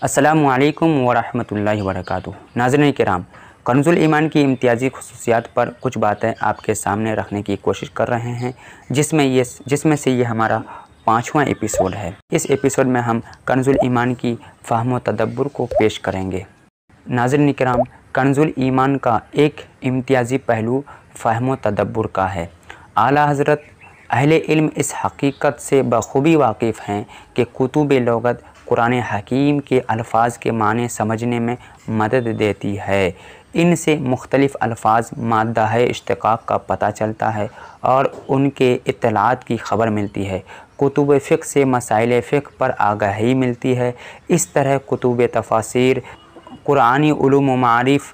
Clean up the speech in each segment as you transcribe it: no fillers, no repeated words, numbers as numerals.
अस्सलामु अलैकुम वरहमतुल्लाहि वबरकातुहू। नाज़रीन किराम, कंज़ुल ईमान की इम्तियाज़ी ख़ुसूसियात पर कुछ बातें आपके सामने रखने की कोशिश कर रहे हैं, जिसमें से ये हमारा 5वां एपिसोड है। इस एपिसोड में हम कंज़ुल ईमान की फ़हम व तदब्बुर को पेश करेंगे। नाज़रीन किराम, कंज़ुल ईमान का एक इम्तियाज़ी पहलू फ़हम व तदब्बुर का है। आला हज़रत अहले इल्म इस हकीकत से बख़ूबी वाकिफ़ हैं कि कुतुब लुग़त कुरान हकीम के अल्फाज के माने समझने में मदद देती है। इनसे मुख्तलिफ़ अल्फाज मादा इश्तिक़ाक़ का पता चलता है और उनके इत्तलात की ख़बर मिलती है। कुतुब फ़िक़्ह से मसाइल फ़िक़्ह पर आगाही मिलती है। इस तरह कुतुब तफ़सीर कुरानी उलूम व मारिफ़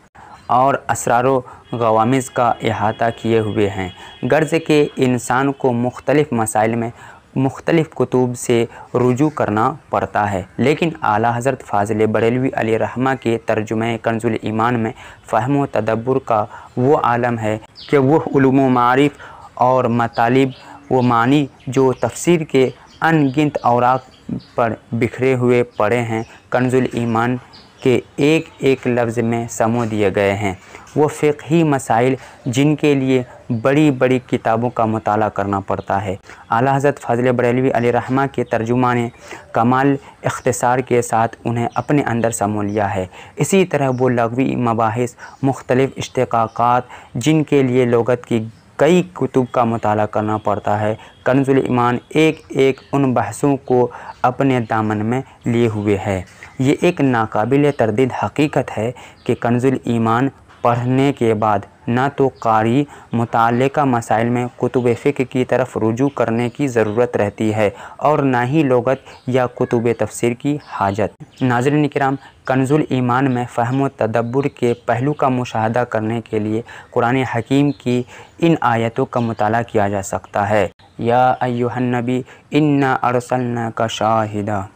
और असरार व गवामिज़ का अहाता किए हुए हैं। गर्ज़ के इंसान को मुख्तलिफ़ मसाइल में मुख्तलिफ़ कुतुब से रुजू करना पड़ता है, लेकिन आला हज़रत फ़ाज़िल बरेलवी अलैहिर्रहमा के तर्जुमे कंज़ुल ईमान में फ़हम व तदब्बुर का वो आलम है कि वह उलूम व मारिफ़ और मतालिब व मानी जो तफ़सीर के अनगिनत औराक़ पर बिखरे हुए पड़े हैं, कंज़ुल ईमान के एक एक लफ्ज़ में समो दिए गए हैं। वो फ़िक़ही मसाइल जिनके लिए बड़ी बड़ी किताबों का मुताला करना पड़ता है। आला हज़रत फ़ाज़िल बरेलवी अलैहिर्रहमा के तर्जुमा ने कमाल इख्तिसार के साथ उन्हें अपने अंदर समो लिया है। इसी तरह वो लग़वी मबाहिस मुख्तलिफ़ इश्तिक़ाक़ात जिनके लिए लुग़त की कई कुतुब का मुताला करना पड़ता है, कंज़ुल ईमान एक एक उन बहसों को अपने दामन में लिए हुए है। ये एक नाकाबिल तरदीद हकीकत है कि कंज़ुल ईमान पढ़ने के बाद ना तो कारी मुताल्लिक़ा मसाइल में कुतुब फ़िक़्ह की तरफ रुजू करने की ज़रूरत रहती है और ना ही लुग़त या कुतुब तफ़सीर की हाजत। नाज़रीन किराम, कंज़ुल ईमान में फ़हम व तदब्बुर के पहलू का मुशाहदा करने के लिए कुरान हकीम की इन आयतों का मुताला किया जा सकता है। या अय्युहन नबी इन्ना अरसलनाका शाहिदा।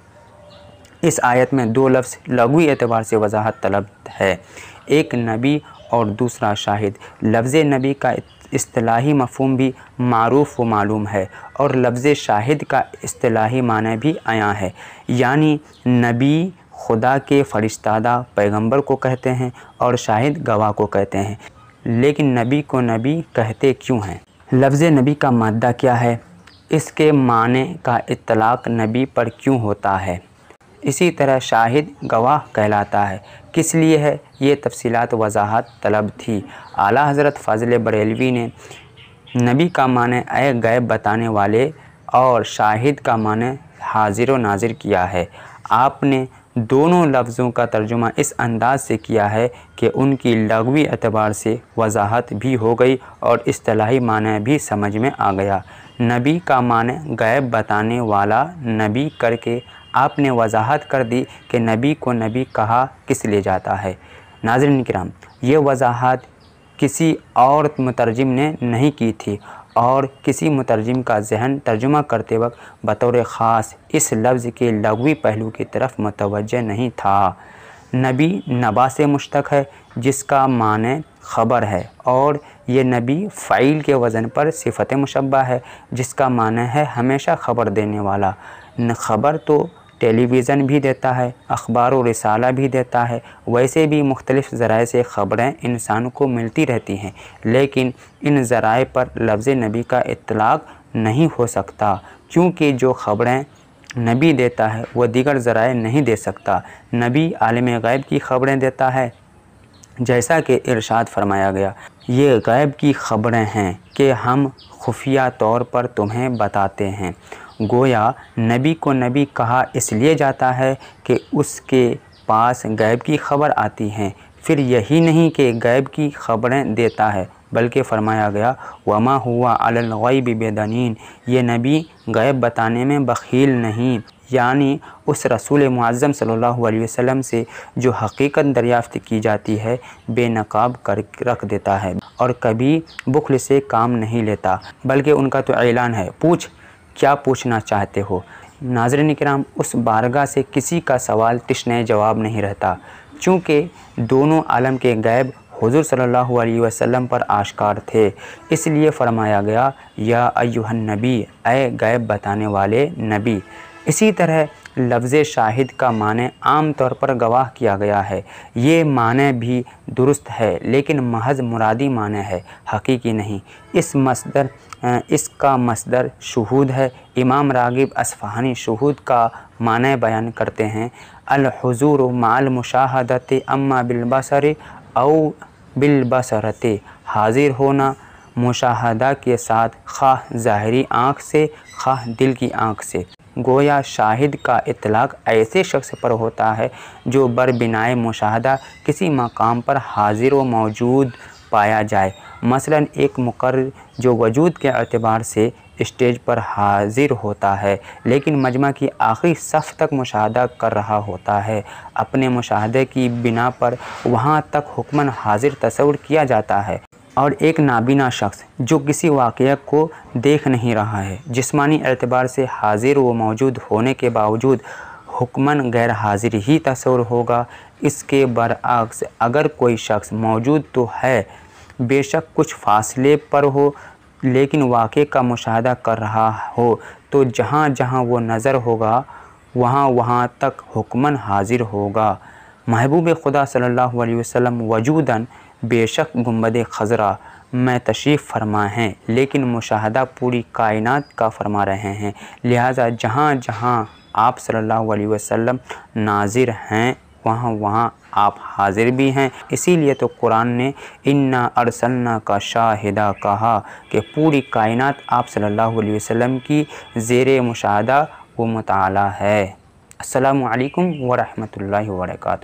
इस आयत में दो लफ्ज़ लग़वी एतबार से वजाहत तलब है, एक नबी और दूसरा शाहिद। लफ्ज़ नबी का इस्तिलाही मफ़हूम भी मारूफ़ व मालूम है और लफ्ज़ शाहिद का इस्तिलाही माने भी आया है, यानी नबी खुदा के फ़रिश्तादा पैगंबर को कहते हैं और शाहिद गवाह को कहते हैं। लेकिन नबी को नबी कहते क्यों हैं? लफ्ज़ नबी का मादा क्या है? इसके माने का इत्तलाक़ नबी पर क्यों होता है? इसी तरह शाहिद गवाह कहलाता है, किस लिए है? ये तफसीलात वजाहत तलब थी। आला हज़रत फ़ाज़िल बरेलवी ने नबी का माने ए गैब बताने वाले और शाहिद का माने हाजिर व नाजिर किया है। आपने दोनों लफ्ज़ों का तर्जुमा इस अंदाज़ से किया है कि उनकी लग़वी एतबार से वजाहत भी हो गई और इस्तिलाही माने भी समझ में आ गया। नबी का माने गैब बताने वाला नबी करके आपने वजाहत कर दी कि नबी को नबी कहा किस लिए जाता है। नाज़रीन किराम, ये वजाहत किसी और मुतरजिम ने नहीं की थी और किसी मुतरजिम का ज़हन तर्जुमा करते वक्त बतौर ख़ास इस लफ्ज़ के लग़वी पहलू की तरफ मुतवज्जह नहीं था। नबी नबा से मुश्तक़ है जिसका माने ख़बर है और ये नबी फ़ाइल के वज़न पर सिफ़त मुशब्बा है जिसका माने है हमेशा ख़बर देने वाला। ख़बर तो टेलीविज़न भी देता है, अखबार व रिसाला भी देता है, वैसे भी मुख्तलिफ़ ज़राए से ख़बरें इंसान को मिलती रहती हैं, लेकिन इन ज़राए पर लफ्ज़ नबी का इत्तलाक़ नहीं हो सकता, क्योंकि जो ख़बरें नबी देता है वह दीगर ज़राए नहीं दे सकता। नबी आलिम ग़ैब की ख़बरें देता है, जैसा कि इरशाद फरमाया गया, ये ग़ैब की ख़बरें हैं कि हम खुफिया तौर पर तुम्हें बताते हैं। गोया नबी को नबी कहा इसलिए जाता है कि उसके पास गैब की ख़बर आती हैं। फिर यही नहीं कि गैब की ख़बरें देता है, बल्कि फ़रमाया गया वमा हुआ अलल ग़ैबि बिदनीन, ये नबी गैब बताने में बख़ील नहीं, यानी उस रसूल मुअज़्ज़म सल्लल्लाहु अलैहि वसल्लम से जो हकीकत दरियाफ़्त की जाती है बेनकाब कर रख देता है और कभी बुख़्ल से काम नहीं लेता, बल्कि उनका तो ऐलान है, पूछ क्या पूछना चाहते हो। नाज़रीन किराम, उस बारगाह से किसी का सवाल तिश्ने जवाब नहीं रहता, चूँकि दोनों आलम के गैब हुज़ूर सल्लल्लाहु अलैहि वसल्लम पर आश्कार थे। इसलिए फ़रमाया गया या अय्युहन नबी, ए गैब बताने वाले नबी। इसी तरह लफ्ज़ शाहिद का माने आम तौर पर गवाह किया गया है। ये माने भी दुरुस्त है, लेकिन महज मुरादी माने है, हकीकी नहीं। इसका मसदर शुहूद है। इमाम रागिब अस्फ़हानी शुहूद का माने बयान करते हैं, अल हुज़ूर माल मुशाहदते अम्मा बिलबसर औ बिलबसरते, हाजिर होना मुशाहदा के साथ, खाह ज़ाहिरी आँख से खाह दिल की आँख से। गोया शाहिद का इतलाक़ ऐसे शख्स पर होता है जो बरबिनाए मुशाहदा किसी मकाम पर हाजिर व मौजूद पाया जाए। मसलन एक मुक़र्रिर जो वजूद के एतबार से स्टेज पर हाजिर होता है, लेकिन मजमा की आखिरी सफ़ तक मुशाहदा कर रहा होता है। अपने मुशाहदे की बिना पर वहाँ तक हुक्मन हाजिर तस्वुर किया जाता है। और एक नाबीना शख्स जो किसी वाक़या को देख नहीं रहा है, जिस्मानी एतबार से हाजिर व मौजूद होने के बावजूद हुक्मन गैर हाजिर ही तस्वुर होगा। इसके बरअक्स अगर कोई शख्स मौजूद तो है, बेशक कुछ फासले पर हो, लेकिन वाक़े का मुशाहदा कर रहा हो, तो जहाँ जहाँ वो नज़र होगा वहाँ वहाँ तक हुक्मन हाजिर होगा। महबूब खुदा सल्लल्लाहु अलैहि वसल्लम वजूदन बेशक गुंबद खज़रा में तशरीफ़ फरमा हैं, लेकिन मुशाहदा पूरी कायनात का फरमा रहे हैं। लिहाजा जहाँ जहाँ आप सल्लल्लाहु अलैहि वसल्लम नाजिर हैं, वहाँ वहाँ आप हाजिर भी हैं। इसीलिए तो कुरान ने इन्ना अरसलना का शाहिदा कहा कि पूरी कायनात आप सल्लल्लाहु अलैहि वसल्लम की ज़ेरे मुशाहदा व मुताला है। अस्सलामु अलैकुम व रहमतुल्लाहि व बरकातुहू।